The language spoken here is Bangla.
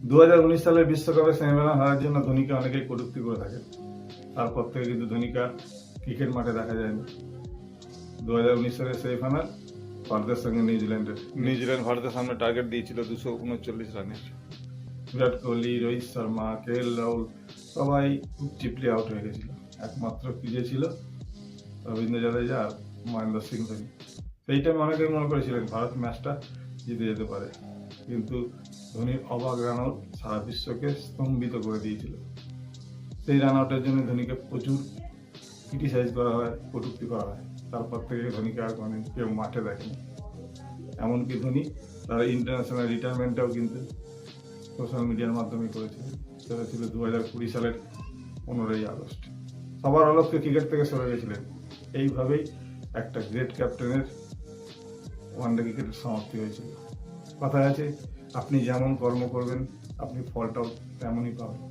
2019 সালের বিশ্বকাপে সেমিফাইনাল হারার জন্য ধোনিকে অনেকেই কটূক্তি করে থাকে। তারপর থেকে কিন্তু ধোনিকে আর ক্রিকেট মাঠে দেখা যায়নি। 2019 সালের সেমিফাইনাল ভারতের সঙ্গে নিউজিল্যান্ড ভারতের সামনে টার্গেট দিয়েছিল 239 রানের। বিরাট কোহলি, রোহিত শর্মা, KL রাহুল সবাই খুব চিপলি আউট হয়ে গেছিল। একমাত্র ক্রিজে ছিল রবীন্দ্র জাদেজা আর মহেন্দ্র সিং ধোনি। সেই টাইমে অনেকেই মনে করেছিলেন ভারত ম্যাচটা জিতে যেতে পারে, কিন্তু ধোনির অবাক রান আউট সারা বিশ্বকে স্তম্ভিত করে দিয়েছিল। সেই রান আউটের জন্য ধোনিকে প্রচুর ক্রিটিসাইজ করা হয়, কটূক্তি করা হয়। তারপর থেকে ধোনিকে আর মানে কেউ মাঠে দেখেনি। এমনকি ধোনি তার ইন্টারন্যাশনাল রিটায়ারমেন্টটাও কিন্তু সোশ্যাল মিডিয়ার মাধ্যমে করেছিল। সেটা ছিল 2020 সালের 15ই আগস্ট। সবার অলক্ষ্যে ক্রিকেট থেকে সরে গেছিলেন। এইভাবেই একটা গ্রেট ক্যাপ্টেনের ওয়ানডে ক্রিকেটের সমাপ্তি হয়েছিল। কথায় আছে, আপনি যেমন কর্ম করবেন আপনি ফলটাও তেমনই পাবেন।